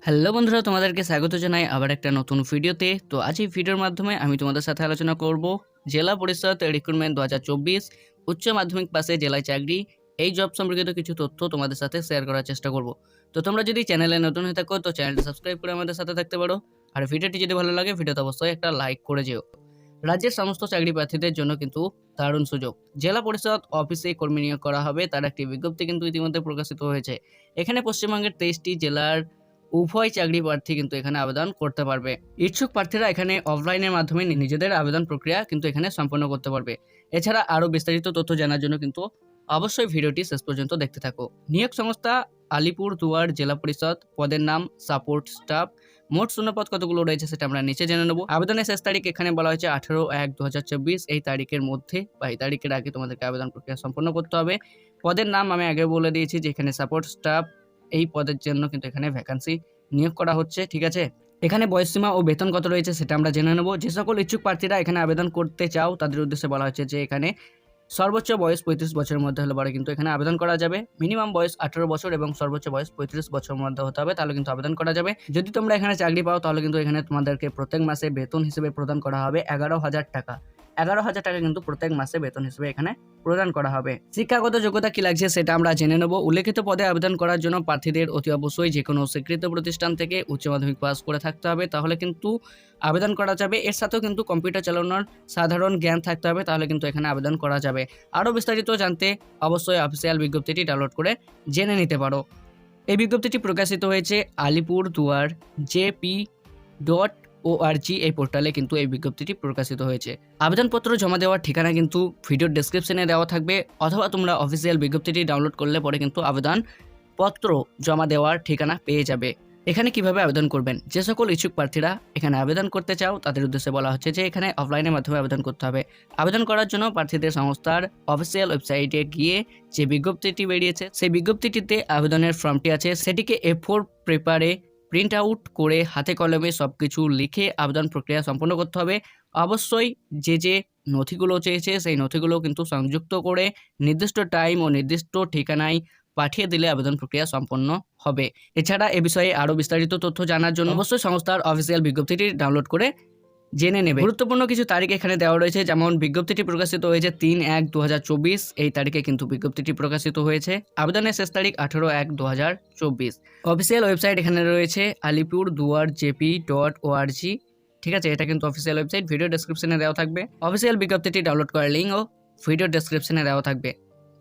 Hello বন্ধুরা, তোমাদেরকে স্বাগত জানাই আবার একটা নতুন ভিডিওতে। তো আজ এই ভিডিওর মাধ্যমে আমি তোমাদের সাথে আলোচনা করব জেলা পরিষদ রিক্রুটমেন্ট 2024 উচ্চ মাধ্যমিক পাশে জেলায় চাকরি, এই জব সম্পর্কিত কিছু তথ্য তোমাদের সাথে শেয়ার করার চেষ্টা করব। তো তোমরা যদি চ্যানেলে নতুন হয়ে থাকো তো চ্যানেলটা সাবস্ক্রাইব করে আমাদের সাথে থাকতে পারো। আর ভিডিওটি যদি ভালো লাগে ভিডিওতে অবশ্যই একটা লাইক করে যেও। রাজ্যের সমস্ত চাকরি প্রার্থীদের জন্য কিন্তু দারুণ সুযোগ। জেলা পরিষদ অফিসে কর্মী নিয়োগ করা হবে, তার একটি বিজ্ঞপ্তি কিন্তু ইতিমধ্যে প্রকাশিত হয়েছে। এখানে পশ্চিমবঙ্গের 23টি জেলার উভয় চাকরি প্রার্থী কিন্তু এখানে আবেদন করতে পারবে। ইচ্ছুক প্রার্থীরা এখানে অফলাইনের মাধ্যমে নিজেদের আবেদন প্রক্রিয়া কিন্তু এখানে সম্পন্ন করতে পারবে। এছাড়া আরও বিস্তারিত তথ্য জানার জন্য কিন্তু অবশ্যই ভিডিওটি শেষ পর্যন্ত দেখতে থাকো। নিয়োগ সংস্থা আলিপুরদুয়ার জেলা পরিষদ। পদের নাম সাপোর্ট স্টাফ। মোট শূন্যপদ কতগুলো রয়েছে সেটা আমরা নিচে জেনে নেব। আবেদনের শেষ তারিখ এখানে বলা হয়েছে 18/1/2024। এই তারিখের মধ্যে বা এই তারিখের আগে তোমাদেরকে আবেদন প্রক্রিয়া সম্পন্ন করতে হবে। পদের নাম আমি আগে বলে দিয়েছি যে এখানে সাপোর্ট স্টাফ, এই পদের জন্য কিন্তু এখানে ভ্যাকান্সি নিয়োগ করা হচ্ছে। ঠিক আছে, এখানে বয়সসীমা ও বেতন কত রয়েছে সেটা আমরা জেনে নেব। যে সকল ইচ্ছুক প্রার্থীরা এখানে আবেদন করতে চাও তাদের উদ্দেশ্যে বলা হচ্ছে যে এখানে সর্বোচ্চ বয়স 35 বছরের মধ্যে হলে পরে কিন্তু এখানে আবেদন করা যাবে। মিনিমাম বয়স 18 বছর এবং সর্বোচ্চ বয়স 35 বছরের মধ্যে হতে হবে, তাহলে কিন্তু আবেদন করা যাবে। যদি তোমরা এখানে চাকরি পাও তাহলে কিন্তু এখানে তোমাদেরকে প্রত্যেক মাসে বেতন হিসেবে প্রদান করা হবে 11,000 টাকা। 11,000 টাকা কিন্তু প্রত্যেক মাসে বেতন হিসেবে এখানে প্রদান করা হবে। শিক্ষাগত যোগ্যতা কি লাগছে সেটা আমরা জেনে নেব। উল্লেখিত পদে আবেদন করার জন্য প্রার্থীদের অতি অবশ্যই যে কোনো স্বীকৃত প্রতিষ্ঠান থেকে উচ্চ মাধ্যমিক পাস করে থাকতে হবে, তাহলে কিন্তু আবেদন করা যাবে। এর সাথেও কিন্তু কম্পিউটার চালানোর সাধারণ জ্ঞান থাকতে হবে, তাহলে কিন্তু এখানে আবেদন করা যাবে। আরও বিস্তারিত জানতে অবশ্যই অফিসিয়াল বিজ্ঞপ্তিটি ডাউনলোড করে জেনে নিতে পারো। এই বিজ্ঞপ্তিটি প্রকাশিত হয়েছে আলিপুরদুয়ার jp.org এই পোর্টালে কিন্তু এই বিজ্ঞপ্তিটি প্রকাশিত হয়েছে। আবেদনপত্র জমা দেওয়ার ঠিকানা কিন্তু ভিডিওর ডেসক্রিপশনে দেওয়া থাকবে, অথবা তোমরা অফিসিয়াল বিজ্ঞপ্তিটি ডাউনলোড করলে পরে কিন্তু আবেদনপত্র জমা দেওয়ার ঠিকানা পেয়ে যাবে। এখানে কিভাবে আবেদন করবেন, যে সকল ইচ্ছুক প্রার্থীরা এখানে আবেদন করতে চাও তাদের উদ্দেশ্যে বলা হচ্ছে যে এখানে অফলাইনের মাধ্যমে আবেদন করতে হবে। আবেদন করার জন্য প্রার্থীদের সংস্থার অফিসিয়াল ওয়েবসাইটে গিয়ে যে বিজ্ঞপ্তিটি বেরিয়েছে সেই বিজ্ঞপ্তিটিতে আবেদনের ফর্মটি আছে, সেটিকে A4 পেপারে প্রিন্ট আউট করে হাতে কলমে সব কিছু লিখে আবেদন প্রক্রিয়া সম্পন্ন করতে হবে। অবশ্যই যে নথিগুলো চেয়েছে সেই নথিগুলো কিন্তু সংযুক্ত করে নির্দিষ্ট টাইম ও নির্দিষ্ট ঠিকানায় পাঠিয়ে দিলে আবেদন প্রক্রিয়া সম্পন্ন হবে। এছাড়া এ বিষয়ে আরও বিস্তারিত তথ্য জানার জন্য অবশ্যই সংস্থার অফিসিয়াল বিজ্ঞপ্তিটি ডাউনলোড করে জেনে নেবে। গুরুত্বপূর্ণ কিছু তারিখ এখানে দেওয়া রয়েছে, যেমন বিজ্ঞপ্তিটি প্রকাশিত হয়েছে 3/1/2024। এই তারিখে কিন্তু বিজ্ঞপ্তিটি প্রকাশিত হয়েছে। আবেদনের শেষ তারিখ 18/1/2024। অফিসিয়াল ওয়েবসাইট এখানে রয়েছে alipurduarjp.org। ঠিক আছে, এটা কিন্তু অফিসিয়াল ওয়েবসাইট, ভিডিও ডেসক্রিপশনে দেওয়া থাকবে। অফিসিয়াল বিজ্ঞপ্তিটি ডাউনলোড করার লিঙ্কও ভিডিও ডেসক্রিপশনে দেওয়া থাকবে।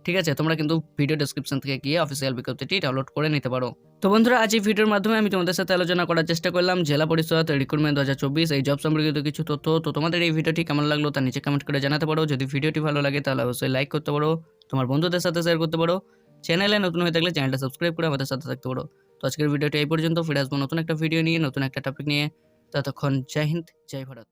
ঠিক আছে, তোমরা কিন্তু ভিডিও ডেসক্রিপশন থেকে গিয়ে অফিসিয়াল বিজ্ঞপ্তিটি ডাউনলোড করে নিতে পারো। তো বন্ধুরা, আজ এই ভিডিওর মাধ্যমে আমি তোমাদের সাথে আলোচনা করার চেষ্টা করলাম জেলা পরিষদ রিক্রুটমেন্ট 2024 এই জব সম্পর্কিত কিছু তথ্য। তো তোমাদের এই ভিডিওটি কেমন লাগলো তা নিচে কমেন্ট করে জানাতে পারো। যদি ভিডিওটি ভালো লাগে তাহলে অবশ্যই লাইক করতে পারো, তোমার বন্ধুদের সাথে শেয়ার করতে পারো। চ্যানেলে নতুন হয়ে থাকলে চ্যানেলটা সাবস্ক্রাইব করে আমাদের সাথে থাকতে পারো। তো আজকের ভিডিওটি এই পর্যন্ত, ফিরে আসবো নতুন একটা ভিডিও নিয়ে, নতুন একটা টপিক নিয়ে। ততক্ষণ জয় হিন্দ, জয় ভারত।